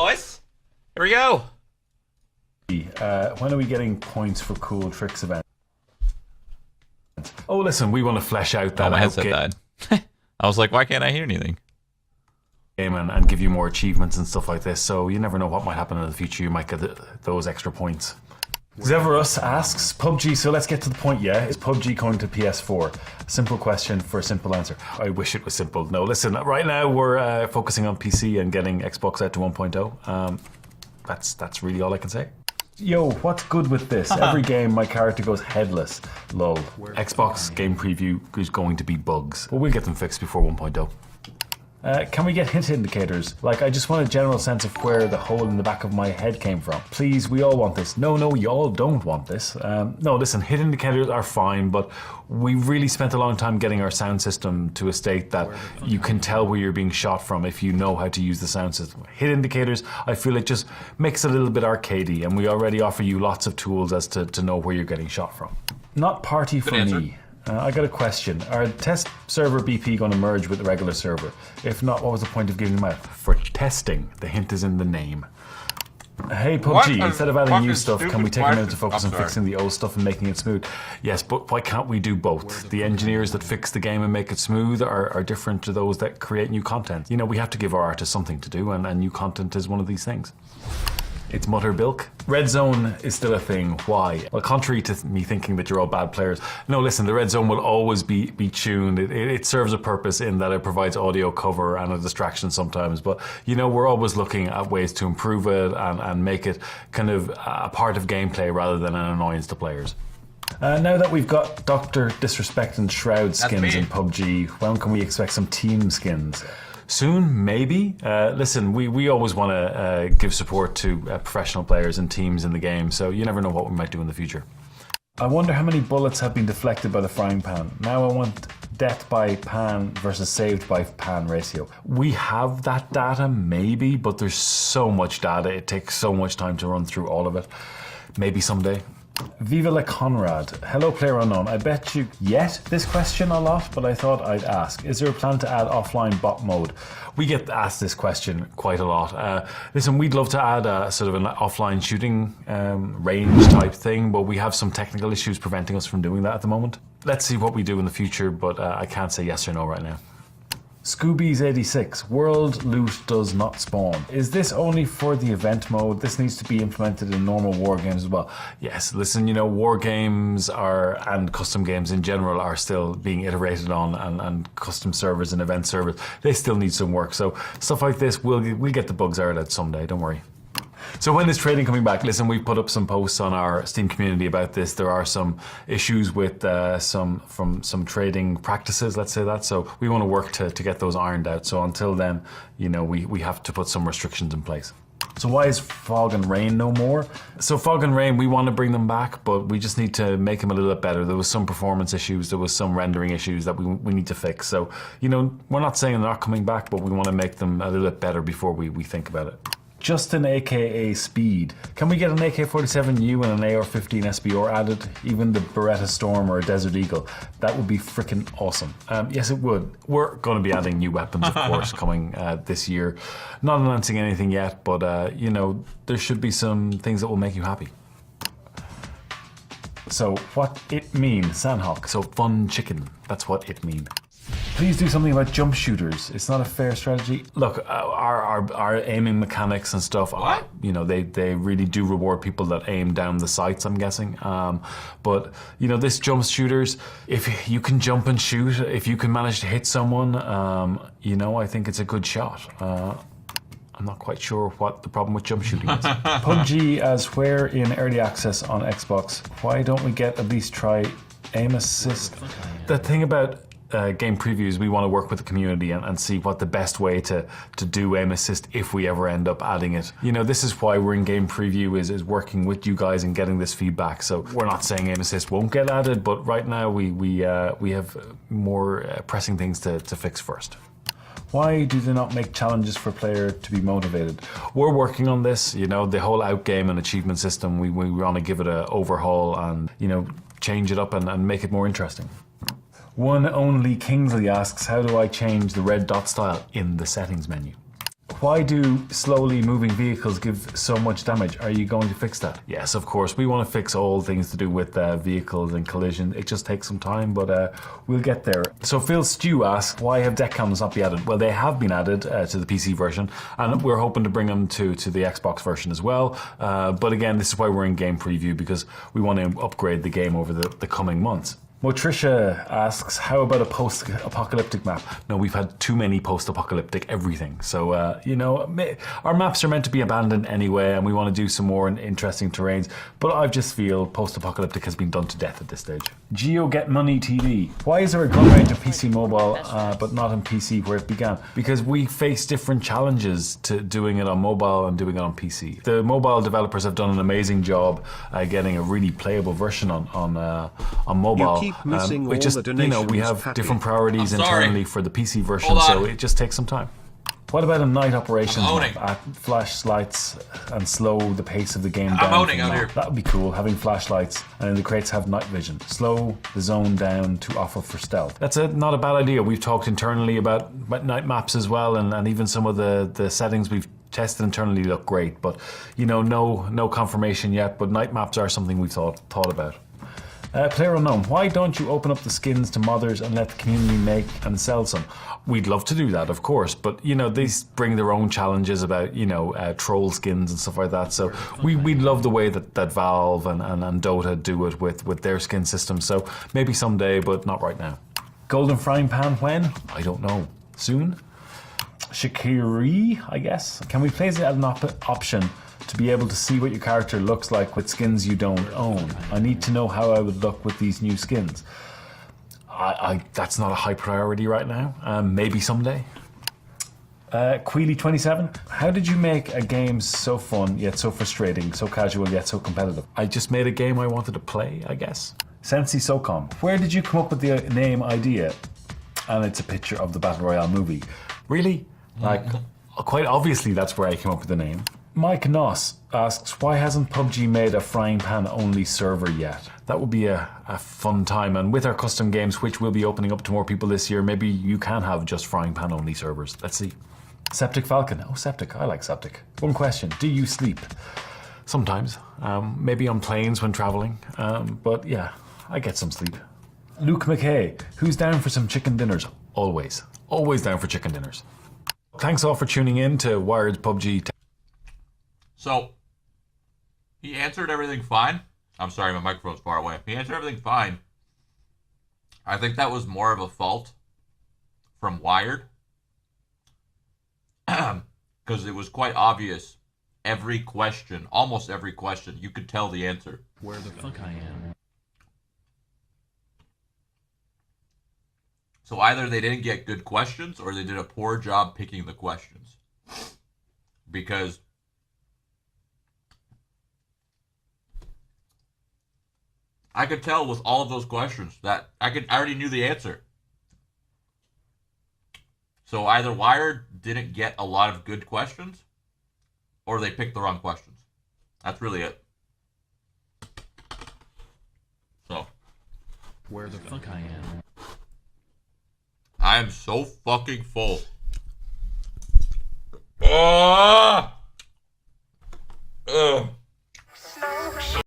boys. Here we go. When are we getting points for cool tricks event? Oh, listen, we want to flesh out that my headset died. I was like, why can't I hear anything? Game and give you more achievements and stuff like this. So you never know what might happen in the future. You might get those extra points. Zeverus asks, PUBG, so let's get to the point, yeah? Is PUBG going to PS4? Simple question for a simple answer. I wish it was simple. No, listen, right now we're focusing on PC and getting Xbox out to 1.0. That's really all I can say. Yo, what's good with this? Every game my character goes headless. Lol. Xbox game preview is going to be bugs. But we'll get them fixed before 1.0. Can we get hint indicators? Like, I just want a general sense of where the hole in the back of my head came from. Please, we all want this. No, you all don't want this. No, listen, hint indicators are fine, but we really spent a long time getting our sound system to a state that you can tell where you're being shot from if you know how to use the sound system. Hit indicators, I feel it just makes it a little bit arcadey, and we already offer you lots of tools as to know where you're getting shot from. Not party for me. I got a question. Are test server BP going to merge with the regular server? If not, what was the point of giving them out? For testing. The hint is in the name. Hey PUBG, instead of adding new stuff, can we take a minute to focus on fixing the old stuff and making it smooth? Yes, but why can't we do both? The engineers that fix the game and make it smooth are different to those that create new content. You know, we have to give our artists something to do, and new content is one of these things. It's Mutterbilk. Red Zone is still a thing. Why? Well, contrary to me thinking that you're all bad players, no, listen, the Red Zone will always be tuned. It serves a purpose in that it provides audio cover and a distraction sometimes, but you know, we're always looking at ways to improve it and make it kind of a part of gameplay rather than an annoyance to players. Now that we've got Dr. Disrespect and Shroud skins in PUBG, when can we expect some team skins? Soon, maybe. Listen, we always want to give support to professional players and teams in the game, so you never know what we might do in the future. I wonder how many bullets have been deflected by the frying pan. Now I want death by pan versus saved by pan ratio. We have that data, maybe, but there's so much data. It takes so much time to run through all of it. Maybe someday. Viva la Conrad. Hello, PlayerUnknown. I bet you get this question a lot, but I thought I'd ask. Is there a plan to add offline bot mode? We get asked this question quite a lot. Listen, we'd love to add a sort of an offline shooting range type thing, but we have some technical issues preventing us from doing that at the moment. Let's see what we do in the future, but I can't say yes or no right now. Scoobies86, world loot does not spawn. Is this only for the event mode? This needs to be implemented in normal war games as well. Yes, listen, you know, war games and custom games in general are still being iterated on, and custom servers and event servers, they still need some work. So stuff like this, we'll get the bugs ironed out someday, don't worry. So when is trading coming back? Listen, we've put up some posts on our Steam community about this. There are some issues with some trading practices, let's say that. So we want to work to get those ironed out. So until then, you know, we have to put some restrictions in place. So why is Fog and Rain no more? So Fog and Rain, we want to bring them back, but we just need to make them a little bit better. There was some performance issues, there was some rendering issues that we need to fix. So, you know, we're not saying they're not coming back, but we want to make them a little bit better before we think about it. Justin aka Speed. Can we get an AK-47U and an AR-15 SBR added? Even the Beretta Storm or a Desert Eagle? That would be freaking awesome. Yes, it would. We're going to be adding new weapons, of course, coming this year. Not announcing anything yet, but you know, there should be some things that will make you happy. So what it mean, Sandhawk? So fun chicken. That's what it mean. Please do something about jump shooters. It's not a fair strategy. Look, our aiming mechanics and stuff, you know, they really do reward people that aim down the sights, I'm guessing. But, you know, this jump shooters, if you can jump and shoot, if you can manage to hit someone, you know, I think it's a good shot. I'm not quite sure what the problem with jump shooting is. PUBG as where in early access on Xbox. Why don't we get at least try aim assist? The thing about game previews, we want to work with the community and see what the best way to do aim assist if we ever end up adding it. You know, this is why we're in game preview, is working with you guys and getting this feedback. So we're not saying aim assist won't get added, but right now we have more pressing things to fix first. Why do they not make challenges for player to be motivated? We're working on this, you know, the whole outgame and achievement system. We want to give it an overhaul and, you know, change it up and make it more interesting. One Only Kingsley asks, how do I change the red dot style in the settings menu? Why do slowly moving vehicles give so much damage? Are you going to fix that? Yes, of course. We want to fix all things to do with vehicles and collision. It just takes some time, but we'll get there. So Phil Stew asks, why have deck cams not been added? Well, they have been added to the PC version, and we're hoping to bring them to the Xbox version as well. But again, this is why we're in game preview, because we want to upgrade the game over the coming months. Motricia asks, how about a post-apocalyptic map? No, we've had too many post-apocalyptic everything. So, our maps are meant to be abandoned anyway, and we want to do some more interesting terrains. But I just feel post-apocalyptic has been done to death at this stage. Geo Get Money TV. Why is there a gun range of PC mobile, but not in PC where it began? Because we face different challenges to doing it on mobile and doing it on PC. The mobile developers have done an amazing job getting a really playable version on mobile. We just, we have different priorities internally for the PC version, so it just takes some time. What about a night operations map? Add flashlights and slow the pace of the game down. I'm owning out here. That would be cool, having flashlights, and the crates have night vision. Slow the zone down to offer for stealth. That's not a bad idea. We've talked internally about night maps as well, and even some of the settings we've tested internally look great, but no confirmation yet. But night maps are something we've thought about. Player Unknown, why don't you open up the skins to modders and let the community make and sell some? We'd love to do that, of course, but these bring their own challenges about troll skins and stuff like that. So we love the way that Valve and Dota do it with their skin system. So maybe someday, but not right now. Golden Frying Pan when? I don't know. Soon? Shakiri, I guess. Can we place it as an option to be able to see what your character looks like with skins you don't own? I need to know how I would look with these new skins. That's not a high priority right now. Maybe someday. Queely27, how did you make a game so fun yet so frustrating, so casual yet so competitive? I just made a game I wanted to play, I guess. Sensi Socom, where did you come up with the name idea? And it's a picture of the Battle Royale movie. Really? Quite obviously that's where I came up with the name. Mike Noss asks, why hasn't PUBG made a frying pan only server yet? That would be a fun time, and with our custom games, which will be opening up to more people this year, maybe you can have just frying pan only servers. Let's see. Septic Falcon. Oh, Septic. I like Septic. One question. Do you sleep? Sometimes. Maybe on planes when traveling. But yeah, I get some sleep. Luke McKay. Who's down for some chicken dinners? Always. Always down for chicken dinners. Thanks all for tuning in to Wired's PUBG. So, he answered everything fine. I'm sorry, my microphone's far away. He answered everything fine. I think that was more of a fault from Wired. Because it was quite obvious. Every question, almost every question, you could tell the answer. Where the fuck I am. So either they didn't get good questions or they did a poor job picking the questions. Because I could tell with all of those questions that I already knew the answer. So either Wired didn't get a lot of good questions or they picked the wrong questions. That's really it. So. Where the fuck I am. I am so fucking full. Oh!